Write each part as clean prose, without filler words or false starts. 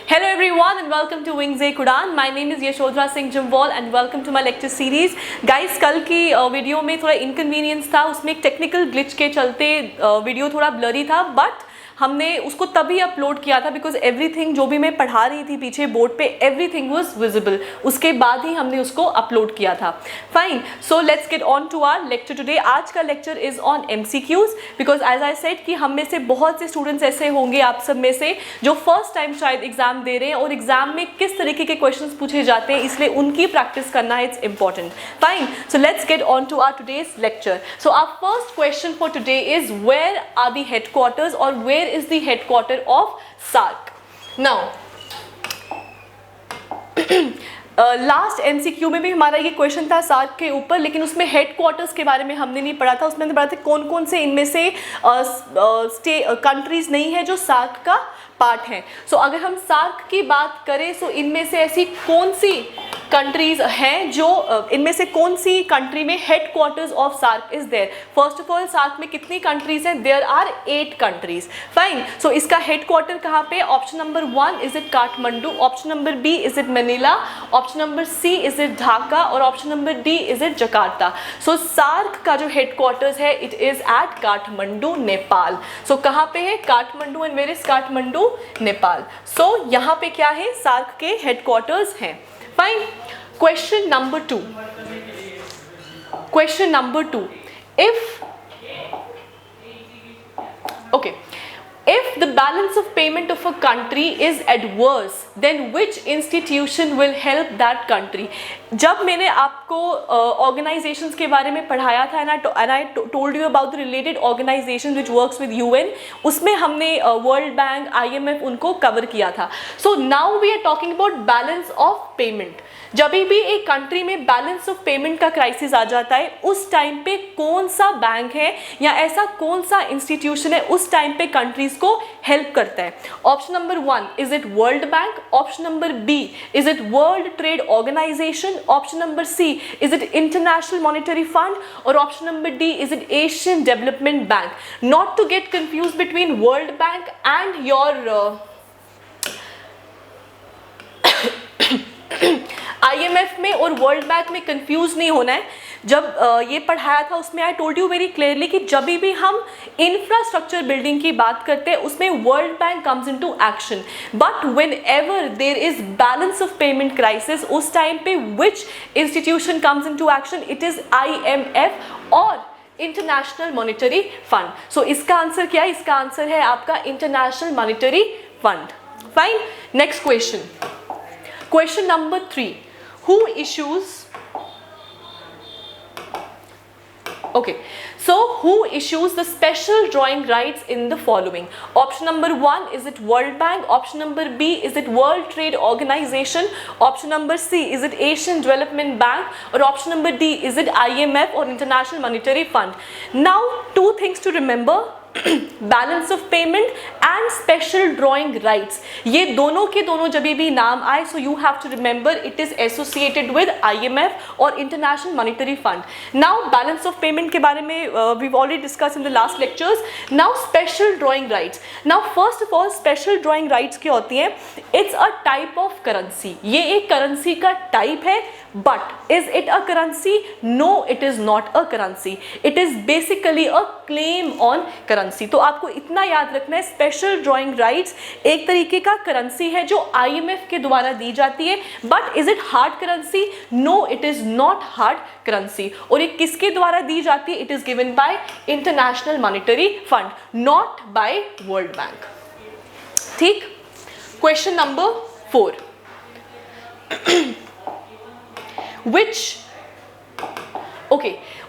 Hello everyone and welcome to Wings A Kudan. My name is Yashodhara Singh Jumwal and welcome to my lecture series. Guys, कल की video में थोड़ा inconvenience था, उसमें एक technical glitch के चलते वीडियो थोड़ा ब्लरी था, बट हमने उसको तभी अपलोड किया था बिकॉज एवरीथिंग जो भी मैं पढ़ा रही थी पीछे बोर्ड पे एवरीथिंग वाज विजिबल, उसके बाद ही हमने उसको अपलोड किया था. Fine, so let's get on to our lecture today. आज का lecture is on MCQs because as I said कि हम में से बहुत से स्टूडेंट्स ऐसे होंगे आप सब में से जो फर्स्ट टाइम शायद एग्जाम दे रहे हैं और एग्जाम में किस तरीके के क्वेश्चंस पूछे जाते हैं, इसलिए उनकी प्रैक्टिस करना है, it's important. Fine, so let's get on to our today's lecture. So our first question for today is where are the headquarters और where is the headquarter of SAARC. Now, last MCQ में भी हमारा ये question था SAARC के ऊपर, लेकिन उसमें हेडक्वार्टर्स के बारे में हमने नहीं पढ़ा था. उसमें हमने पढ़ा था कौन कौन से इनमें से कंट्रीज नहीं है जो SAARC का पार्ट है. सो अगर हम SAARC की बात करें तो इनमें से ऐसी कौन सी कंट्रीज हैं जो इनमें से कौन सी कंट्री में headquarters of SAARC is there. First of all SAARC में कितनी कंट्रीज हैं? There are 8 countries. Fine, so इसका हेडक्वार्टर कहाँ पे? Option number 1 is it Kathmandu, option number B is it Manila, option number C is it Dhaka और option number D is it Jakarta. So SAARC का जो headquarters है it is at Kathmandu, Nepal. So कहाँ पे है? Kathmandu. And where is Kathmandu? Nepal. So यहाँ पे क्या है? SAARC के हेडक्वार्टर्स हैं. Fine. Question number 2. Question number 2. If the balance of payment of a country is adverse, then which institution will help that country? जब मैंने आपको organizations के बारे में पढ़ाया था and I told you about the related organizations which works with UN, उसमें हमने World Bank, IMF उनको cover किया था. So now we are talking about balance of payment. जब भी एक कंट्री में बैलेंस ऑफ पेमेंट का क्राइसिस आ जाता है उस टाइम पे कौन सा बैंक है या ऐसा कौन सा इंस्टीट्यूशन है उस टाइम पे कंट्रीज को हेल्प करता है? Option number 1 is it World Bank, option number B is it World Trade Organization, option number C is it International monetary Fund और option number D is it Asian Development Bank. Not to get confuse between World Bank and your IMF में और world bank में confuse नहीं होना है. जब ये पढ़ाया था उसमें आई टोल्ड यू वेरी क्लियरली कि जब भी हम इंफ्रास्ट्रक्चर बिल्डिंग की बात करते हैं उसमें world bank comes into action, but whenever there is balance of payment crisis उस टाइम पे which institution comes into action? It is IMF और इंटरनेशनल मॉनेटरी फंड. सो इसका आंसर क्या है? इसका आंसर है आपका international monetary fund. Fine, next question. Question number 3. Who issues? Okay, so who issues the special drawing rights in the following? Option number 1 is it World Bank, option number B is it World Trade Organization, option number C is it Asian Development Bank or option number D is it IMF or International Monetary Fund. Now 2 things to remember. Balance of payment and special drawing rights, ये दोनों के दोनों जब भी नाम आए so you have to remember it is associated with IMF और international monetary fund. Now balance of payment के बारे में we already discuss in the last lectures. Now special drawing rights. Now first of all special drawing rights क्या होती हैं? It's a type of currency. ये एक currency का type है, but is it a currency? No, it is not a currency. It is basically a claim on currency. तो आपको इतना याद रखना है, स्पेशल ड्रॉइंग राइट्स एक तरीके का करेंसी है जो IMF के द्वारा दी जाती है, but is it hard currency? No, it is not hard currency. और ये किसके द्वारा दी जाती है? It is given by International monetary Fund, not by World Bank. ठीक. Question number 4.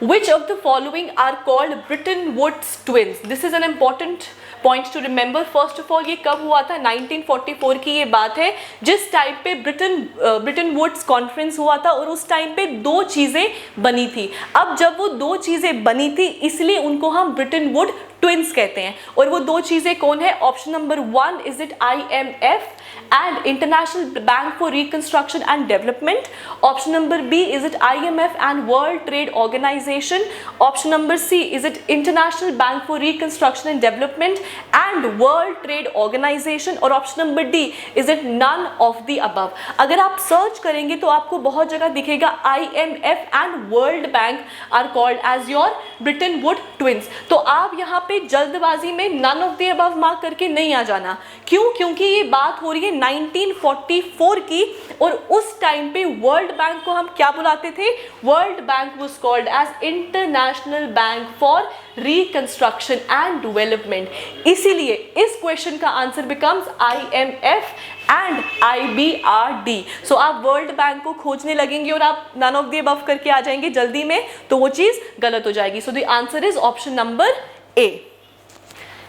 Which of the following are called Bretton Woods twins? This is an important point to remember. First of all, ये कब हुआ था? 1944 की ये बात है, जिस टाइम पे ब्रिटन वुड्स कॉन्फ्रेंस हुआ था और उस टाइम पे 2 चीज़ें बनी थी. अब जब वो 2 चीज़ें बनी थी इसलिए उनको हम ब्रिटन वुड ट्विंस कहते हैं। और वो दो चीजें कौन है? Option number 1 is it IMF and International Bank for Reconstruction and Development. Option number B, is it IMF and World Trade Organization? Option number C, is it International Bank for Reconstruction and Development and World Trade Organization? और option number D, is it none of the above? अगर आप search करेंगे तो आपको बहुत जगह दिखेगा IMF and World Bank are called as your Bretton Woods twins. तो आप यहाँ पे जल्दबाजी में none of the above mark करके नहीं आ जाना। क्यों? क्योंकि ये बात हो रही है 1944 की, और उस टाइम पे वर्ल्ड बैंक को हम क्या बुलाते थे? World bank was called as international bank for reconstruction and development. इसीलिए इस क्वेश्चन का answer becomes IMF and IBRD। So आप वर्ल्ड बैंक को खोजने लगेंगे और आप नन ऑफ द अबव करके आ जाएंगे जल्दी में, तो वो चीज गलत हो जाएगी। So the answer is option number A।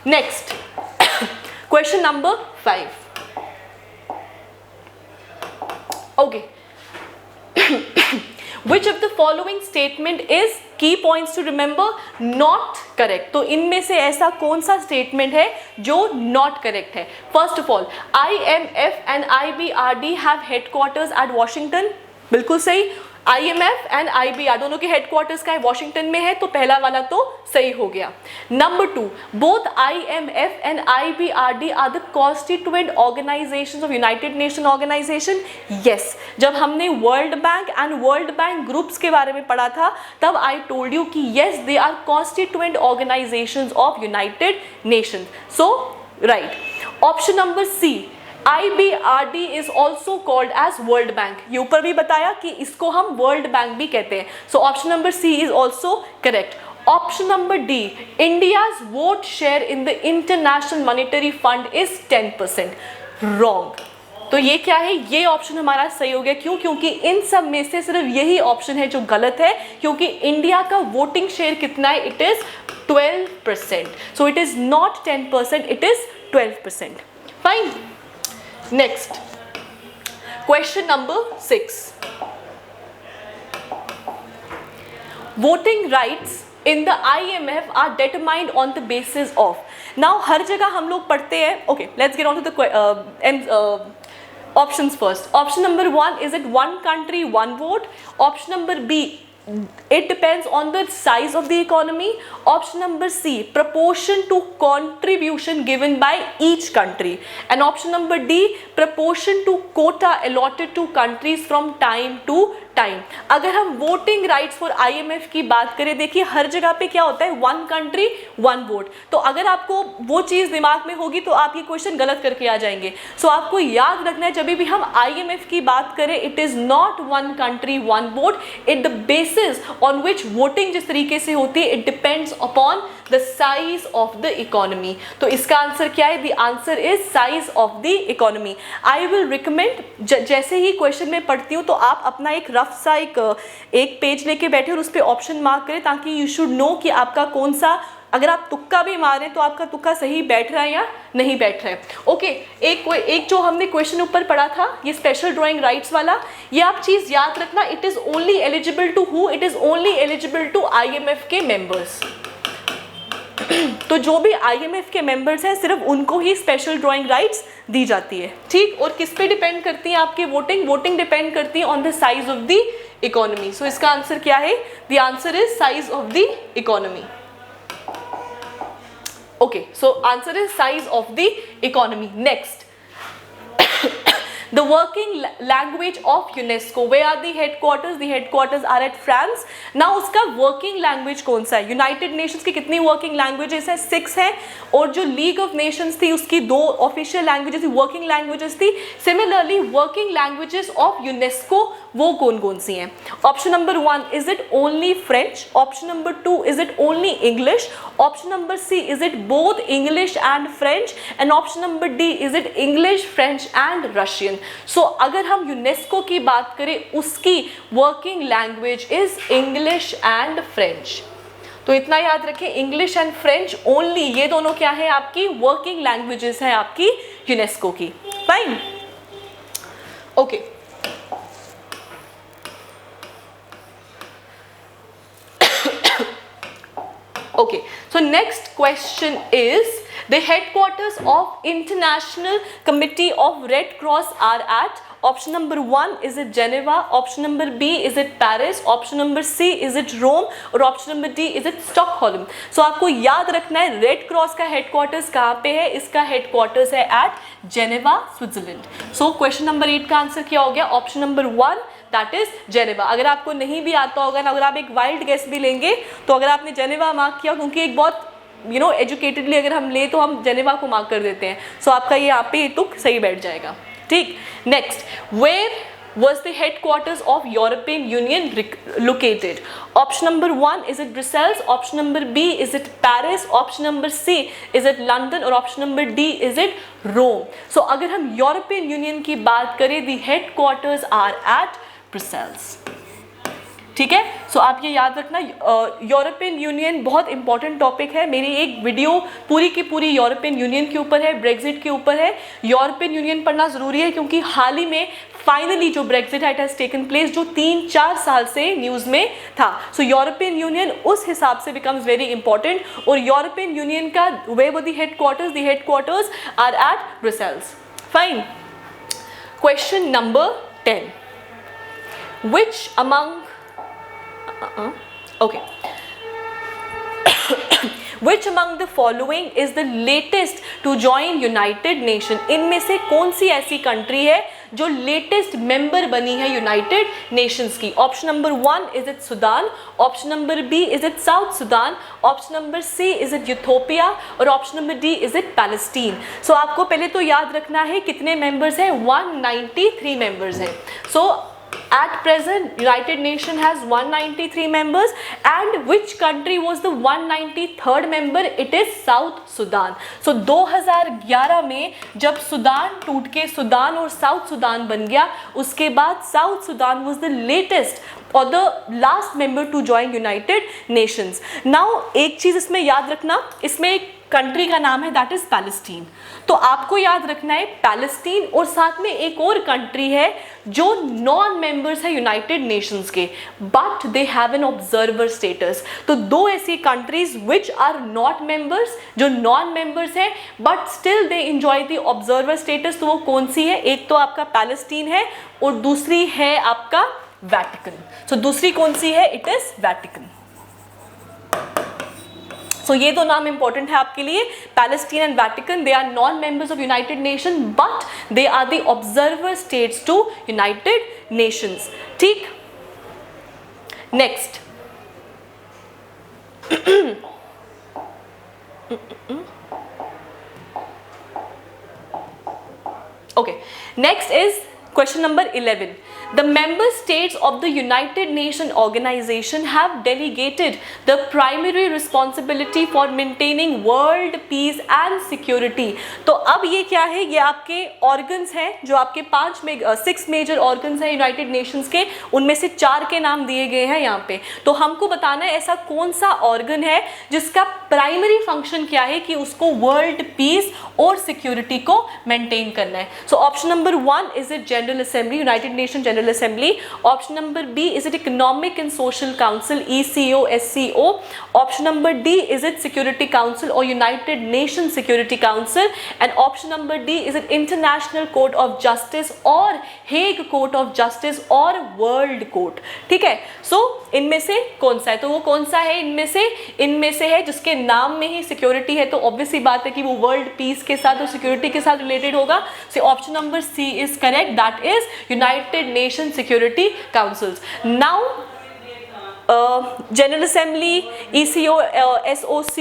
Next question number 5। Okay. Which of the following statement is, key points to remember, not correct? तो इनमें से ऐसा कौन सा स्टेटमेंट है जो not correct है? First of all, IMF and IBRD have headquarters at Washington. बिल्कुल सही। IMF and IBR दोनों के हेडक्वार्टर्स का है वॉशिंगटन में है, तो पहला वाला तो सही हो गया। Number 2, both IMF and IBRD are the constituent organisations of United Nation Organisation. Yes, जब हमने World Bank and World Bank groups के बारे में पढ़ा था तब आई टोल्ड यू कि yes they are constituent organisations of United Nation. So right. Option number C, IBRD is also called as World Bank। ये ऊपर भी बताया कि इसको हम वर्ल्ड बैंक भी कहते हैं। सो option number C is also correct। Option number D, India's vote share in the International Monetary Fund is 10%। Wrong। तो ये क्या है? ये ऑप्शन हमारा सही हो गया। क्यों? क्योंकि इन सब में से सिर्फ यही ऑप्शन है जो गलत है, क्योंकि इंडिया का वोटिंग शेयर कितना है? It is 12%। So it is not 10%, it is 12%। Fine. Next, question number 6. Voting rights in the IMF are determined on the basis of. Now हर जगह हम लोग पढ़ते हैं। Okay, let's get on to the options first. Option number 1, is it one country, one vote? Option number B, it depends on the size of the economy. Option number C, proportion to contribution given by each country. And option number D, proportion to quota allotted to countries from time to time. अगर हम voting rights for IMF की बात करें, देखिए हर जगह पे क्या होता है? One country one vote. तो अगर आपको वो चीज़ दिमाग में होगी तो आप ये क्वेश्चन गलत करके आ जाएंगे। सो आपको याद रखना है जब भी हम IMF की बात करें, it is not one country one vote. It the basis on which voting जिस तरीके से होती है, it depends upon the size of the economy. तो इसका आंसर क्या है? The answer is size of the economy. I will recommend, जैसे ही क्वेश्चन में पढ़ती हूँ तो आप अपना एक रफ सा एक पेज लेके बैठे और उस पर ऑप्शन मार्क करें, ताकि यू शुड नो कि आपका कौन सा, अगर आप तुक्का भी मारें तो आपका तुक्का सही बैठ रहा है या नहीं बैठ रहा है। ओके, एक जो हमने क्वेश्चन ऊपर पढ़ा था, ये स्पेशल ड्राइंग राइट्स वाला, ये आप चीज़ याद रखना, it is only eligible to who? It is only eligible to IMF के मेंबर्स। तो जो भी IMF के मेंबर्स हैं सिर्फ उनको ही स्पेशल ड्राइंग राइट्स दी जाती है। ठीक, और किस पे डिपेंड करती है आपकी वोटिंग? वोटिंग डिपेंड करती है on the size of the economy. So इसका आंसर क्या है? The answer is size of the economy. Okay, so answer is size of the economy. Next, the working language of UNESCO, where are the headquarters? The headquarters are at France. Now उसका working language कौन सा है? United Nations की कितनी working languages है? 6 है। और जो League of Nations थी उसकी 2 official languages थी, working languages थी। Similarly, working languages of UNESCO वो कौन कौन सी हैं? Option number 1, is it only French? Option number 2, is it only English? Option number C, is it both English and French? And option number D, is it English, French and Russian? So अगर हम UNESCO की बात करें, उसकी working language is English and French. तो इतना याद रखें, इंग्लिश एंड फ्रेंच ओनली, ये दोनों क्या है? आपकी वर्किंग लैंग्वेजेस हैं आपकी यूनेस्को की। Fine. Okay, okay, So next question is the headquarters of International Committee of Red Cross are at option number 1 is it Geneva, option number B is it Paris, option number C is it Rome और option number D is it Stockholm. So आपको याद रखना है red cross का headquarters कहाँ पे है, इसका हेडक्वार्टर्स है at Geneva Switzerland. So question number 8 का आंसर क्या हो गया, option number 1 that is Geneva. अगर आपको नहीं भी आता होगा ना, अगर आप एक वाइल्ड गेस भी लेंगे तो अगर आपने जेनेवा मार्क किया, क्योंकि एक बहुत एजुकेटेडली अगर हम ले तो हम जेनेवा को मार्क कर देते हैं, सो आपका ये यहाँ पे तुक सही बैठ जाएगा. ठीक. Next, where was the headquarters of European Union located? Option number 1 is it Brussels, option number B is it Paris, option number C is it London और option number D is it Rome. So अगर हम European Union की बात करें, the headquarters are at Brussels. ठीक है. सो आप ये याद रखना, यूरोपियन यूनियन बहुत इंपॉर्टेंट टॉपिक है. मेरी एक वीडियो पूरी की पूरी यूरोपियन यूनियन के ऊपर है, ब्रेक्जिट के ऊपर है. यूरोपियन यूनियन पढ़ना ज़रूरी है क्योंकि हाल ही में फाइनली जो ब्रेक्जिट हैज टेकन प्लेस, जो 3-4 साल से न्यूज़ में था. सो यूरोपियन यूनियन उस हिसाब से बिकम्स वेरी इंपॉर्टेंट. और यूरोपियन यूनियन का वे वो the headquarters are at Brussels. Fine. Question number 10, which among okay which among the following is the latest to join United Nation? इनमें से कौन सी ऐसी कंट्री है जो लेटेस्ट मेंबर बनी है यूनाइटेड नेशंस की? Option number 1 is it Sudan, option number B is it South Sudan, option number C is it Ethiopia और option number D is it Palestine. So आपको पहले तो याद रखना है कितने मेंबर्स हैं, 193 मेंबर्स हैं. सो at present United Nation has 193 members, and which country was the 193rd member? It is South Sudan. So 2011 में जब सूडान टूट के सूडान और साउथ सूडान बन गया, उसके बाद south Sudan was the latest or the last member to join United Nations. Now एक चीज इसमें याद रखना, इसमें एक कंट्री का नाम है दैट इज पैलेस्टीन. तो आपको याद रखना है पैलेस्टीन और साथ में एक और कंट्री है जो नॉन मेंबर्स है यूनाइटेड नेशंस के, but they have an observer status. तो दो ऐसी countries which are not members, जो नॉन मेंबर्स है but still they enjoy the observer status. तो वो कौन सी है? एक तो आपका पैलेस्टीन है और दूसरी है आपका वेटिकन. सो दूसरी कौन सी है? It is Vatican. सो ये दो नाम इंपॉर्टेंट है आपके लिए, Palestine and Vatican. They are non members of United Nation but they are the observer states to United Nations. ठीक. Next, okay, next is question number 11. The member states of the United Nations organization have delegated the primary responsibility for maintaining world peace and security. तो अब ये क्या है? ये आपके organs हैं जो आपके 6 मेजर ऑर्गन्स हैं यूनाइटेड नेशंस के, उनमें से 4 के नाम दिए गए हैं यहाँ पे. तो हमको बताना है ऐसा कौन सा ऑर्गन है जिसका प्राइमरी फंक्शन क्या है कि उसको वर्ल्ड पीस और सिक्योरिटी को मेंटेन करना है. सो option number 1 is it general assembly, United nation general Assembly. Option number B is it Economic and Social Council, ECO, SCO. Option number D is it Security Council or United Nations Security Council. And option number D is it International Court of Justice or Hague Court of Justice or World Court. ठीक है. So इनमें से कौन सा है? तो वो कौन सा है इनमें से है जिसके नाम में ही सिक्योरिटी है, तो ऑब्वियस सी बात है कि वो वर्ल्ड पीस के साथ और सिक्योरिटी के साथ रिलेटेड होगा. So option number C is correct, that is United Nation security councils. Now general assembly, ECO, SOC,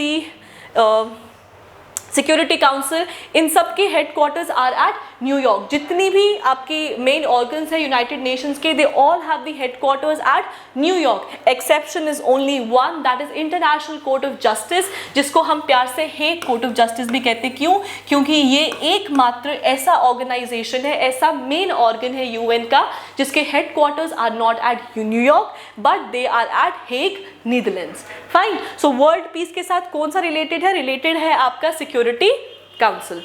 security council, इन सब के हेडक्वार्टर्स आर एट न्यूयॉर्क. जितनी भी आपकी मेन ऑर्गन्स है यूनाइटेड नेशंस के, they all have the headquarters at New York. Exception is only one, that is international court of justice, जिसको हम प्यार से हेग कोर्ट ऑफ जस्टिस भी कहते हैं. क्यों? क्योंकि ये एकमात्र ऐसा ऑर्गेनाइजेशन है, ऐसा मेन ऑर्गन है यूएन का जिसके headquarters are not at New York but they are at Hague, Netherlands. Fine. So world peace के साथ कौन सा रिलेटेड है आपका सिक्योरिटी काउंसिल.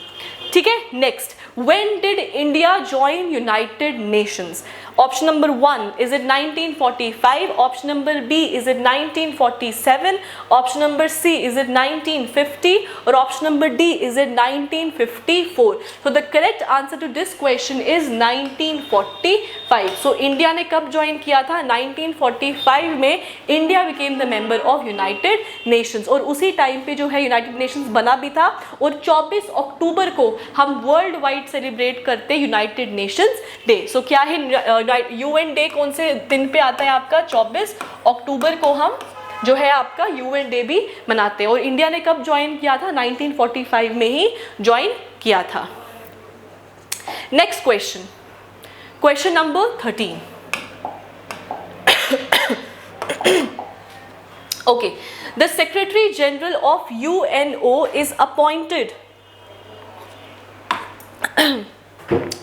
ठीक है. Next, when did India join United Nations? Option number 1, is it 1945? Option number B, is it 1947? Option number C, is it 1950? Or option number D, is it 1954? So the correct answer to this question is 1945. So India ने कब join किया था? 1945 में India became the member of United Nations, और उसी time पे जो है यूनाइटेड नेशंस बना भी था, और 24 अक्टूबर को हम वर्ल्ड वाइड सेलिब्रेट करते यूनाइटेड नेशंस डे। सो क्या है यूएन डे कौन से दिन पे आता है आपका? 24 अक्टूबर को हम जो है आपका यूएन डे भी मनाते हैं, और इंडिया ने कब ज्वाइन किया था? 1945 में ही ज्वाइन किया था। Next question, question number 13। Okay, the Secretary General of UNO is appointed.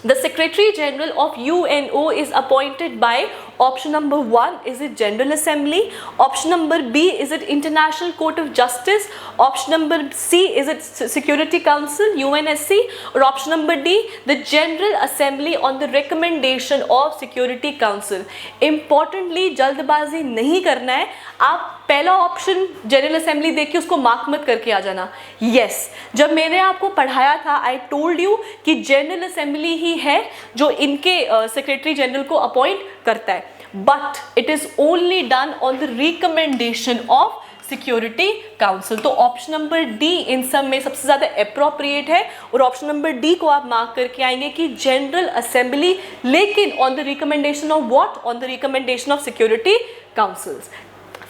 The Secretary General of UNO is appointed by option number 1, is it General Assembly? Option number B, is it International Court of Justice? Option number C, is it Security Council, UNSC? Or option number D, the General Assembly on the recommendation of Security Council? Importantly, जल्दबाजी नहीं करना है, आप पहला option general assembly देख के उसको mark मत करके आ जाना। यस, जब मैंने आपको पढ़ाया था आई टोल्ड यू कि जनरल असेंबली ही है जो इनके सेक्रेटरी जनरल को अपॉइंट करता है, but it is only done on the recommendation of security council. तो ऑप्शन नंबर डी इन सब में सबसे ज़्यादा अप्रोप्रिएट है, और ऑप्शन नंबर डी को आप मार्क करके आएंगे कि जनरल असेंबली, लेकिन on the recommendation of what? On the recommendation of Security Councils.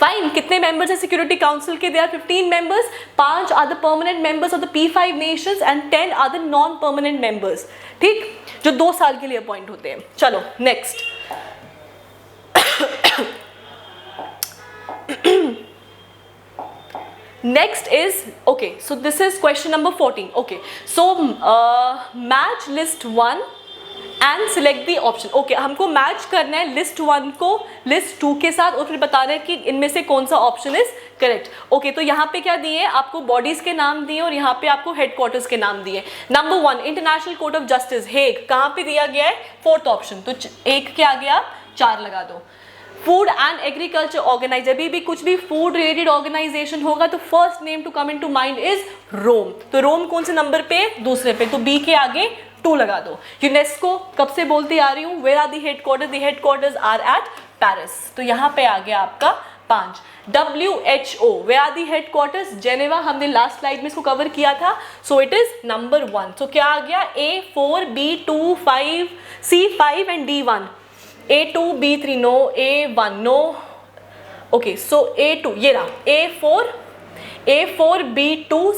Fine, कितने मेंबर्स हैं सिक्योरिटी काउंसिल के? They are 15 members, 5 are the permanent members of the P5 nations and 10 are the non permanent members, ठीक, जो 2 साल के लिए appoint होते हैं। चलो next. Next is, okay, so this is question number 14. Okay, so match list 1 and select the option. Okay, हमको match करना है लिस्ट 1 को लिस्ट 2 के साथ, और फिर बताना है कि इनमें से कौन सा ऑप्शन इज करेक्ट। ओके, तो यहाँ पे क्या दिए? आपको बॉडीज के नाम दिए, और यहाँ पे आपको हेडक्वार्टर्स के नाम दिए। Number 1, international court of justice Hague, कहाँ पे दिया गया है? 4th ऑप्शन, तो 1 के आगे आप 4 लगा दो। फूड एंड एग्रीकल्चर ऑर्गेनाइजर, अभी भी कुछ भी फूड रिलेटेड ऑर्गेनाइजेशन होगा तो first name to come in to mind is Rome, तो रोम कौन से नंबर पे? दूसरे पे, तो बी के आगे 2 लगा दो। यूनेस्को कब से बोलती आ रही हूँ, where are the headquarters? The headquarters are at Paris, तो यहाँ पे आ गया आपका 5। WHO, where are the headquarters? Geneva, हमने लास्ट स्लाइड में इसको कवर किया था, so it is number 1। So क्या आ गया? A4, B2, 5, C5 and D1। A2, B3 no, A1 no. Okay, so A2 ये रहा, A4, B2,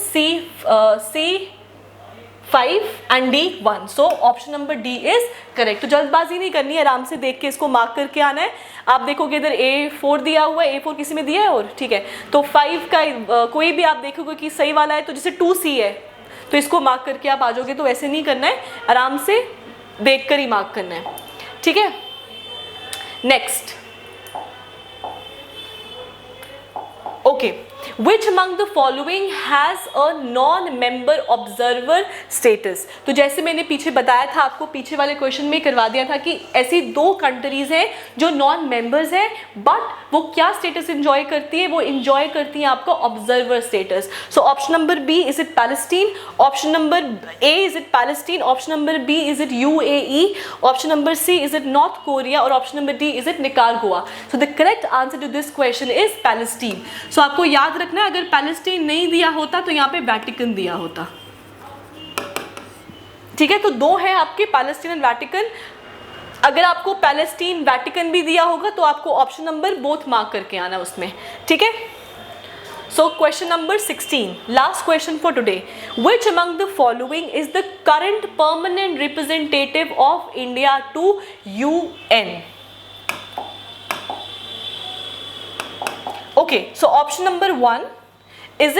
C5 and D1। So option number D is correct. तो जल्दबाजी नहीं करनी है, आराम से देख के इसको मार्क करके आना है। आप देखोगे इधर A4 दिया हुआ है, A4 किसी में दिया है, और ठीक है, तो 5 का कोई भी आप देखोगे कि सही वाला है, तो जैसे 2C है तो इसको मार्क करके आप आ जाओगे, तो ऐसे नहीं करना है, आराम से देख कर ही मार्क करना है, ठीक है। Next, okay, which among the following has a non-member observer status? तो जैसे मैंने पीछे बताया था आपको, पीछे वाले क्वेश्चन में करवा दिया था कि ऐसी 2 कंट्रीज हैं जो नॉन मेंबर्स हैं, बट वो क्या स्टेटस एंजॉय करती है? वो एंजॉय करती है आपका observer status. So option number B, is it Palestine? Option number A, is it Palestine? Option number B, is it UAE? Option number C, is it North Korea? और option number D, is it Nicaragua? So the correct answer to this question is Palestine. So आपको याद रखना है, अगर Palestine नहीं दिया होता तो यहाँ पे वैटिकन दिया होता, ठीक है। तो 2 है आपके, पैलेस्टीन एंड वैटिकन। अगर आपको पैलेस्टीन वैटिकन भी दिया होगा तो आपको ऑप्शन नंबर बोथ मार्क करके आना उसमें, ठीक है। So question number 16, last question for today. Which among the following is the current permanent representative of India to UN? Okay, so option number 1, is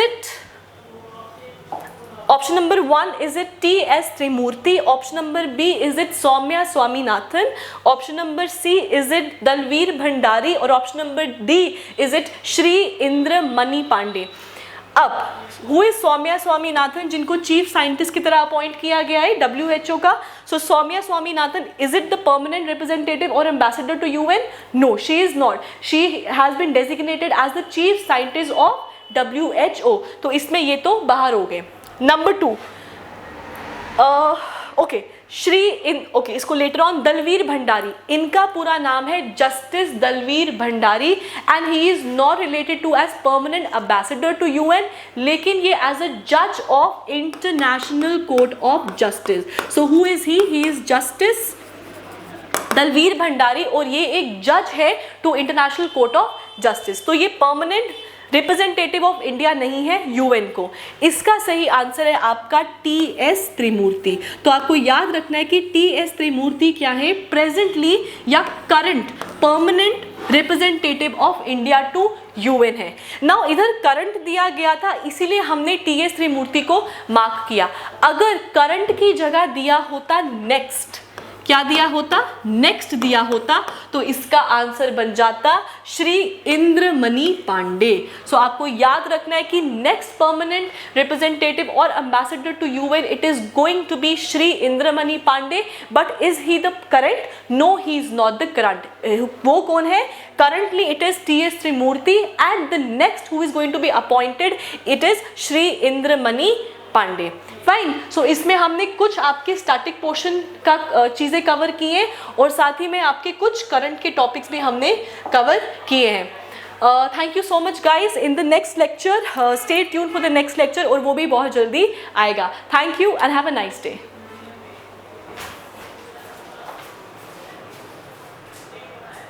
it T.S. Trimurti? Option number B, is it Soumya Swaminathan? Option number C, is it Dalveer Bhandari? और option number D, is it Shri Indra Mani Pandey? अब who is Soumya Swaminathan, जिनको chief scientist की तरह appoint किया गया है WHO का. So Soumya Swaminathan, is it the permanent representative और ambassador to UN? No, she is not. She has been designated as the chief scientist of WHO. तो इसमें ये तो बाहर हो गए. नंबर 2, ओके, इसको लेटर ऑन दलवीर भंडारी. इनका पूरा नाम है justice Dalvir Bhandari and he is not related to as permanent ambassador to UN, लेकिन ये एज अ जज of international court of justice. So who is he is justice Dalvir Bhandari और ये एक जज है to International court of Justice. तो ये परमानेंट रिप्रेजेंटेटिव ऑफ इंडिया नहीं है UN को. इसका सही आंसर है आपका TS त्रिमूर्ति. तो आपको याद रखना है कि TS त्रिमूर्ति क्या है, प्रेजेंटली या current permanent representative of India to UN है. नाउ इधर करंट दिया गया था इसीलिए हमने TS त्रिमूर्ति को मार्क किया. अगर करंट की जगह दिया होता नेक्स्ट, क्या दिया होता, नेक्स्ट दिया होता, तो इसका आंसर बन जाता श्री इंद्रमणि पांडे. सो आपको याद रखना है कि नेक्स्ट परमानेंट रिप्रेजेंटेटिव और ambassador to UN it is going to be Shri Indramani Pandey. But is he the current? No, he is not the current. वो कौन है? Currently it is TS Trimurti and the next who is going to be appointed it is Shri Indramani Pandey. Fine. So इसमें हमने कुछ आपके static portion का चीज़ें cover की हैं और साथ ही में आपके कुछ करंट के टॉपिक्स भी हमने कवर किए हैं. Thank you so much guys. In the next lecture stay tune for the next lecture और वो भी बहुत जल्दी आएगा. Thank you and have a nice day.